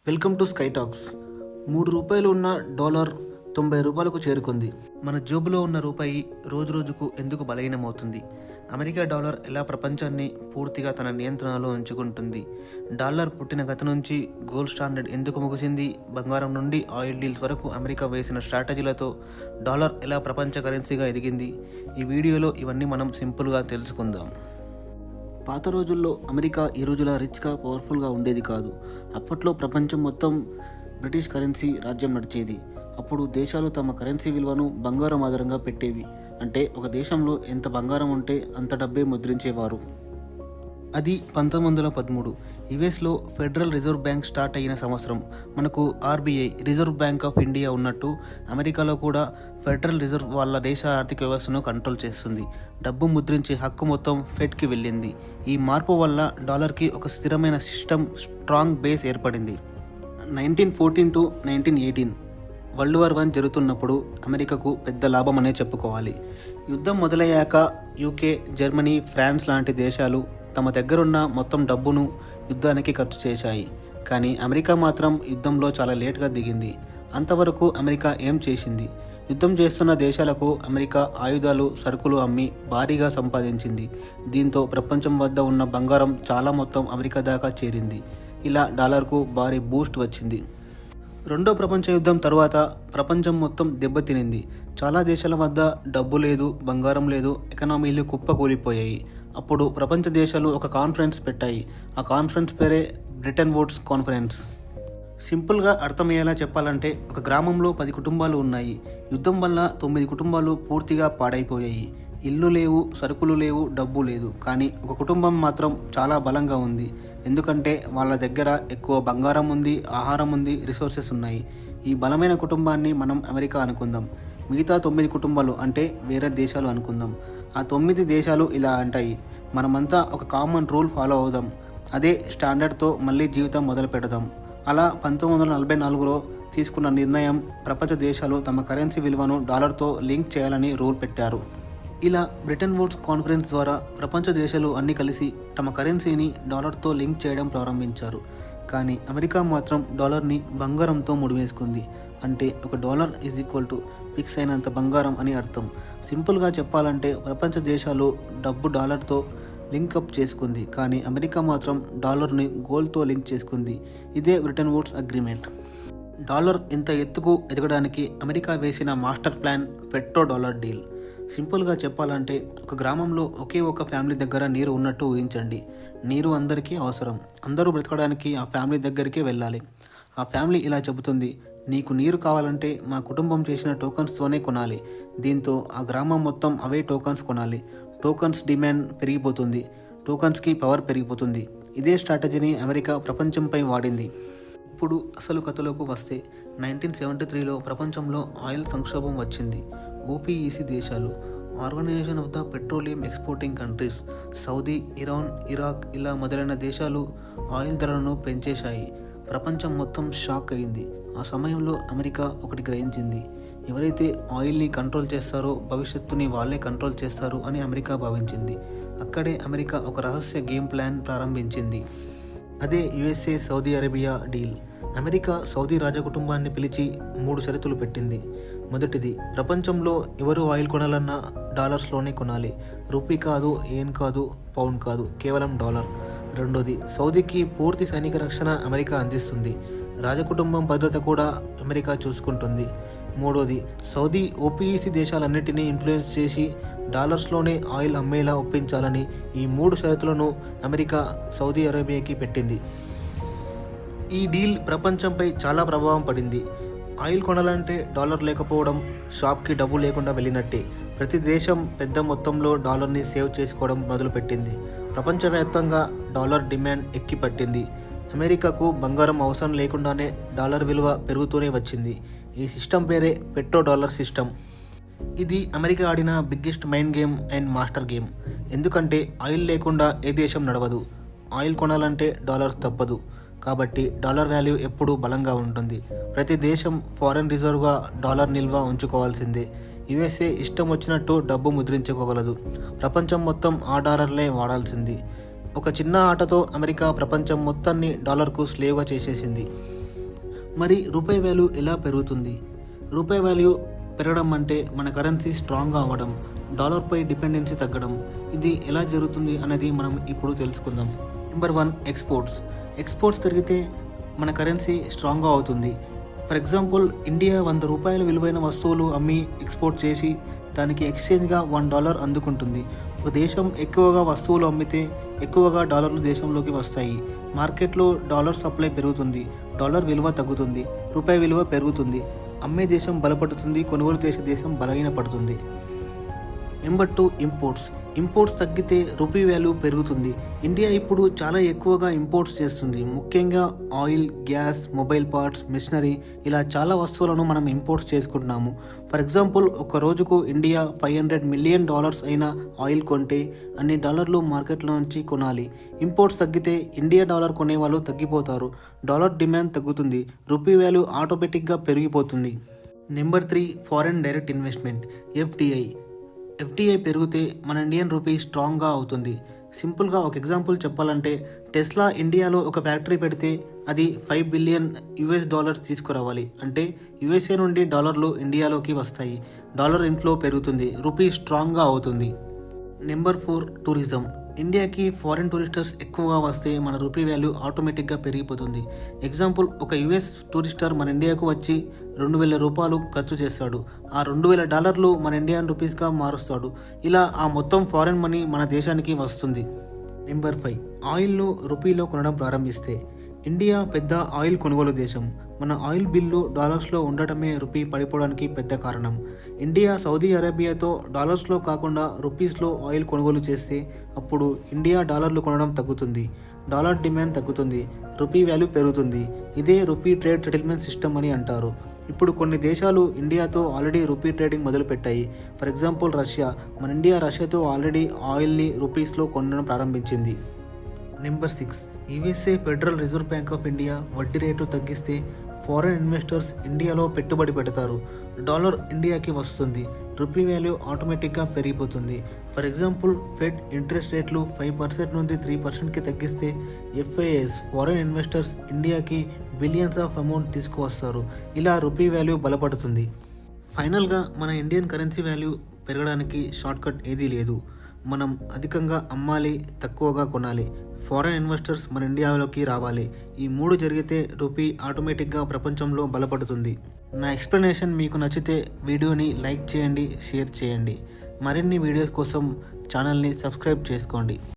Welcome to sky talks. ₹3 ఉన్న dollar $90కు చేరుకుంది. మన జోబులో ఉన్న రూపాయి రోజురోజుకు ఎందుకు బలహీనమవుతుంది? అమెరికా డాలర్ ఎలా ప్రపంచాన్ని పూర్తిగా తన నియంత్రణలో ఉంచుకుంటుంది? డాలర్ పుట్టిన గత నుంచి గోల్డ్ స్టాండర్డ్ ఎందుకు ముగిసింది? బంగారం నుండి ఆయిల్ డీల్స్ వరకు అమెరికా వేసిన స్ట్రాటజీలతో డాలర్ ఎలా ప్రపంచ కరెన్సీగా ఎదిగింది? ఈ వీడియోలో ఇవన్నీ మనం సింపుల్గా తెలుసుకుందాం. పాత రోజుల్లో అమెరికా ఈ రోజులా రిచ్గా పవర్ఫుల్గా ఉండేది కాదు. అప్పట్లో ప్రపంచం మొత్తం బ్రిటిష్ కరెన్సీ రాజ్యం నడిచేది. అప్పుడు దేశాలు తమ కరెన్సీ విలువను బంగారం ఆధారంగా పెట్టేవి. అంటే ఒక దేశంలో ఎంత బంగారం ఉంటే అంత డబ్బే ముద్రించేవారు. అది 1913 యుఎస్లో ఫెడరల్ రిజర్వ్ బ్యాంక్ స్టార్ట్ అయిన సంవత్సరం. మనకు RBI reserve bank of India ఉన్నట్టు అమెరికాలో కూడా ఫెడరల్ రిజర్వ్ వాళ్ళ దేశ ఆర్థిక వ్యవస్థను కంట్రోల్ చేస్తుంది. డబ్బు ముద్రించే హక్కు మొత్తం ఫెడ్కి వెళ్ళింది. ఈ మార్పు వల్ల డాలర్కి ఒక స్థిరమైన సిస్టమ్, స్ట్రాంగ్ బేస్ ఏర్పడింది. 1914 to 1918 వరల్డ్ వార్ 1 జరుగుతున్నప్పుడు అమెరికాకు పెద్ద లాభం అనే చెప్పుకోవాలి. యుద్ధం మొదలయ్యాక యూకే, జర్మనీ, ఫ్రాన్స్ లాంటి దేశాలు తమ దగ్గరున్న మొత్తం డబ్బును యుద్ధానికి ఖర్చు చేశాయి. కానీ అమెరికా మాత్రం యుద్ధంలో చాలా లేట్గా దిగింది. అంతవరకు అమెరికా ఏం చేసింది? యుద్ధం చేస్తున్న దేశాలకు అమెరికా ఆయుధాలు, సరుకులు అమ్మి భారీగా సంపాదించింది. దీంతో ప్రపంచం వద్ద ఉన్న బంగారం చాలా మొత్తం అమెరికా దాకా చేరింది. ఇలా డాలర్కు భారీ బూస్ట్ వచ్చింది. రెండో ప్రపంచ యుద్ధం తర్వాత ప్రపంచం మొత్తం దెబ్బతినింది. చాలా దేశాల వద్ద డబ్బు లేదు, బంగారం లేదు, ఎకనామీలు కుప్పకూలిపోయాయి. అప్పుడు ప్రపంచ దేశాలు ఒక కాన్ఫరెన్స్ పెట్టాయి. ఆ కాన్ఫరెన్స్ పేరే బ్రెటన్ వుడ్స్ కాన్ఫరెన్స్. సింపుల్గా అర్థమయ్యేలా చెప్పాలంటే ఒక గ్రామంలో 10 కుటుంబాలు ఉన్నాయి. యుద్ధం వల్ల 9 కుటుంబాలు పూర్తిగా పాడైపోయాయి. ఇల్లు లేవు, సరుకులు లేవు, డబ్బు లేదు. కానీ ఒక కుటుంబం మాత్రం చాలా బలంగా ఉంది. ఎందుకంటే వాళ్ళ దగ్గర ఎక్కువ బంగారం ఉంది, ఆహారం ఉంది, రిసోర్సెస్ ఉన్నాయి. ఈ బలమైన కుటుంబాన్ని మనం అమెరికా అనుకుందాం. మిగతా 9 కుటుంబాలు అంటే వేరే దేశాలు అనుకుందాం. ఆ 9 దేశాలు ఇలా అంటాయి, మనమంతా ఒక కామన్ రూల్ ఫాలో అవుదాం, అదే స్టాండర్డ్తో మళ్ళీ జీవితం మొదలు పెడదాం. అలా 1944లో తీసుకున్న నిర్ణయం, ప్రపంచ దేశాలు తమ కరెన్సీ విలువను డాలర్తో లింక్ చేయాలని రూల్ పెట్టారు. ఇలా బ్రెటన్ వుడ్స్ కాన్ఫరెన్స్ ద్వారా ప్రపంచ దేశాలు అన్నీ కలిసి తమ కరెన్సీని డాలర్తో లింక్ చేయడం ప్రారంభించారు. కానీ అమెరికా మాత్రం డాలర్ని బంగారంతో ముడివేసుకుంది. అంటే ఒక dollar is equal to fix అయినంత బంగారం అని అర్థం. సింపుల్గా చెప్పాలంటే ప్రపంచ దేశాలు డబ్బు డాలర్తో లింకప్ చేసుకుంది. కానీ అమెరికా మాత్రం డాలర్ని గోల్డ్తో లింక్ చేసుకుంది. ఇదే బ్రెటన్ వుడ్స్ అగ్రిమెంట్. డాలర్ ఇంత ఎత్తుకు ఎదగడానికి అమెరికా వేసిన master plan petro dollar deal. సింపుల్గా చెప్పాలంటే ఒక గ్రామంలో ఒకే ఒక ఫ్యామిలీ దగ్గర నీరు ఉన్నట్టు ఊహించండి. నీరు అందరికీ అవసరం. అందరూ బ్రతకడానికి ఆ ఫ్యామిలీ దగ్గరికే వెళ్ళాలి. ఆ ఫ్యామిలీ ఇలా చెబుతుంది, నీకు నీరు కావాలంటే మా కుటుంబం చేసిన టోకన్స్తోనే కొనాలి. దీంతో ఆ గ్రామం మొత్తం అవే టోకన్స్ కొనాలి. టోకన్స్ డిమాండ్ పెరిగిపోతుంది. టోకన్స్కి పవర్ పెరిగిపోతుంది. ఇదే స్ట్రాటజీని అమెరికా ప్రపంచంపై వాడింది. ఇప్పుడు అసలు కథలోకి వస్తే 1973లో ప్రపంచంలో ఆయిల్ సంక్షోభం వచ్చింది. ఓపీఈసీ దేశాలు, organization of the petroleum exporting countries, Saudi, Iran, Iraq ఇలా మొదలైన దేశాలు ఆయిల్ ధరలను పెంచేశాయి. ప్రపంచం మొత్తం షాక్ అయింది. ఆ సమయంలో అమెరికా ఒకటి గ్రహించింది, ఎవరైతే ఆయిల్ని కంట్రోల్ చేస్తారో భవిష్యత్తుని వాళ్ళే కంట్రోల్ చేస్తారు అని అమెరికా భావించింది. అక్కడే అమెరికా ఒక రహస్య గేమ్ ప్లాన్ ప్రారంభించింది. అదే USA Saudi Arabia deal. America Saudi రాజకుటుంబాన్ని పిలిచి 3 షరతులు పెట్టింది. మొదటిది, ప్రపంచంలో ఎవరు ఆయిల్ కొనాలన్నా డాలర్స్లోనే కొనాలి. రూపీ కాదు, ఏన్ కాదు, పౌండ్ కాదు, కేవలం డాలర్. రెండోది, సౌదీకి పూర్తి సైనిక రక్షణ అమెరికా అందిస్తుంది. రాజకుటుంబం భద్రత కూడా అమెరికా చూసుకుంటుంది. మూడోది, సౌదీ ఓపీఈసీ దేశాలన్నిటినీ ఇన్ఫ్లుయెన్స్ చేసి డాలర్స్లోనే ఆయిల్ అమ్మేలా ఒప్పించాలని ఈ 3 షరతులను అమెరికా సౌదీ అరేబియాకి పెట్టింది. ఈ డీల్ ప్రపంచంపై చాలా ప్రభావం పడింది. ఆయిల్ కొనాలంటే డాలర్ లేకపోవడం షాప్కి డబ్బు లేకుండా వెళ్ళినట్టే. ప్రతి దేశం పెద్ద మొత్తంలో డాలర్ని సేవ్ చేసుకోవడం మొదలుపెట్టింది. ప్రపంచవ్యాప్తంగా డాలర్ డిమాండ్ ఎక్కిపట్టింది. అమెరికాకు బంగారం అవసరం లేకుండానే డాలర్ విలువ పెరుగుతూనే వచ్చింది. ఈ సిస్టమ్ పేరే పెట్రో డాలర్ సిస్టమ్. ఇది అమెరికా ఆడిన biggest mind game and master game. ఎందుకంటే ఆయిల్ లేకుండా ఏ దేశం నడవదు. ఆయిల్ కొనాలంటే డాలర్ తప్పదు. కాబట్టి డాలర్ వాల్యూ ఎప్పుడూ బలంగా ఉంటుంది. ప్రతి దేశం ఫారెన్ రిజర్వ్గా డాలర్ నిల్వ ఉంచుకోవాల్సిందే. యుఎస్ఏ ఇష్టం వచ్చినట్టు డబ్బు ముద్రించుకోగలదు. ప్రపంచం మొత్తం ఆ డాలర్లే వాడాల్సింది. ఒక చిన్న ఆటతో అమెరికా ప్రపంచం మొత్తాన్ని డాలర్కు స్లేవ్గా చేసేసింది. మరి రూపాయి వాల్యూ ఎలా పెరుగుతుంది? రూపాయి వాల్యూ పెరగడం అంటే మన కరెన్సీ స్ట్రాంగ్గా అవ్వడం, డాలర్పై డిపెండెన్సీ తగ్గడం. ఇది ఎలా జరుగుతుంది అనేది మనం ఇప్పుడు తెలుసుకుందాం. నెంబర్ 1, ఎక్స్పోర్ట్స్ పెరిగితే మన కరెన్సీ స్ట్రాంగ్గా అవుతుంది. ఫర్ ఎగ్జాంపుల్, ఇండియా 100 రూపాయల విలువైన వస్తువులు అమ్మి ఎక్స్పోర్ట్ చేసి దానికి ఎక్స్చేంజ్గా $1 అందుకుంటుంది. ఒక దేశం ఎక్కువగా వస్తువులు అమ్మితే ఎక్కువగా డాలర్లు దేశంలోకి వస్తాయి. మార్కెట్లో డాలర్ సప్లై పెరుగుతుంది, డాలర్ విలువ తగ్గుతుంది, రూపాయి విలువ పెరుగుతుంది. అమ్మే దేశం బలపడుతుంది, కొనుగోలు చేసే దేశం బలహీనపడుతుంది. నెంబర్ 2, ఇంపోర్ట్స్ తగ్గితే రూపీ వాల్యూ పెరుగుతుంది. ఇండియా ఇప్పుడు చాలా ఎక్కువగా ఇంపోర్ట్స్ చేస్తుంది. ముఖ్యంగా oil, gas, mobile parts, machinery, ఇలా చాలా వస్తువులను మనం ఇంపోర్ట్స్ చేసుకుంటున్నాము. ఫర్ ఎగ్జాంపుల్, ఒక రోజుకు ఇండియా $500 మిలియన్ అయిన ఆయిల్ కొంటే అన్ని డాలర్లు మార్కెట్లో నుంచి కొనాలి. ఇంపోర్ట్స్ తగ్గితే ఇండియా డాలర్ కొనేవాళ్ళు తగ్గిపోతారు, డాలర్ డిమాండ్ తగ్గుతుంది, రూపీ వాల్యూ ఆటోమేటిక్గా పెరిగిపోతుంది. Number 3, foreign direct investment, FDI పెరిగితే మన ఇండియన్ రూపీ స్ట్రాంగ్గా అవుతుంది. సింపుల్గా ఒక ఎగ్జాంపుల్ చెప్పాలంటే, టెస్లా ఇండియాలో ఒక ఫ్యాక్టరీ పెడితే అది $5 బిలియన్ తీసుకురావాలి. అంటే యుఎస్ఏ నుండి డాలర్లు ఇండియాలోకి వస్తాయి, డాలర్ ఇన్ఫ్లో పెరుగుతుంది, రూపీ స్ట్రాంగ్గా అవుతుంది. Number 4, tourism. ఇండియాకి ఫారిన్ టూరిస్టర్స్ ఎక్కువగా వస్తే మన రూపీ వాల్యూ ఆటోమేటిక్గా పెరిగిపోతుంది. ఎగ్జాంపుల్, ఒక యుఎస్ టూరిస్టర్ మన ఇండియాకు వచ్చి $2,000 ఖర్చు చేస్తాడు. ఆ $2,000 మన ఇండియన్ రూపీస్గా మారుస్తాడు. ఇలా ఆ మొత్తం ఫారిన్ మనీ మన దేశానికి వస్తుంది. నెంబర్ 5, ఆయిల్ను రూపీలో కొనడం ప్రారంభిస్తే. ఇండియా పెద్ద ఆయిల్ కొనుగోలు దేశం. మన ఆయిల్ బిల్లు డాలర్స్లో ఉండటమే రూపీ పడిపోవడానికి పెద్ద కారణం. ఇండియా సౌదీ అరేబియాతో డాలర్స్లో కాకుండా రూపీస్లో ఆయిల్ కొనుగోలు చేస్తే అప్పుడు ఇండియా డాలర్లు కొనడం తగ్గుతుంది, డాలర్ డిమాండ్ తగ్గుతుంది, రూపీ వాల్యూ పెరుగుతుంది. ఇదే రూపీ ట్రేడ్ సెటిల్మెంట్ సిస్టమ్ అని అంటారు. ఇప్పుడు కొన్ని దేశాలు ఇండియాతో ఆల్రెడీ రూపీ ట్రేడింగ్ మొదలుపెట్టాయి. ఫర్ ఎగ్జాంపుల్, మన ఇండియా రష్యాతో ఆల్రెడీ ఆయిల్ని రూపీస్లో కొనడం ప్రారంభించింది. Number 6, USA federal reserve bank of India వడ్డీ రేటు తగ్గిస్తే ఫారెన్ ఇన్వెస్టర్స్ ఇండియాలో పెట్టుబడి పెడతారు, డాలర్ ఇండియాకి వస్తుంది, రూపీ వాల్యూ ఆటోమేటిక్గా పెరిగిపోతుంది. ఫర్ ఎగ్జాంపుల్, ఫెడ్ ఇంట్రెస్ట్ రేట్లు 5% నుండి 3%కి తగ్గిస్తే ఎఫ్ఐఎస్ ఫారెన్ ఇన్వెస్టర్స్ ఇండియాకి బిలియన్స్ ఆఫ్ అమౌంట్ తీసుకువస్తారు. ఇలా రూపీ వాల్యూ బలపడుతుంది. ఫైనల్గా మన ఇండియన్ కరెన్సీ వాల్యూ పెరగడానికి షార్ట్కట్ ఏదీ లేదు. మనం అధికంగా అమ్మాలి, తక్కువగా కొనాలి, ఫారెన్ ఇన్వెస్టర్స్ మన ఇండియాలోకి రావాలి. ఈ 3 జరిగితే రూపీ ఆటోమేటిక్గా ప్రపంచంలో బలపడుతుంది. నా ఎక్స్ప్లెనేషన్ మీకు నచ్చితే వీడియోని లైక్ చేయండి, షేర్ చేయండి. మరిన్ని వీడియోస్ కోసం ఛానల్ని సబ్స్క్రైబ్ చేసుకోండి.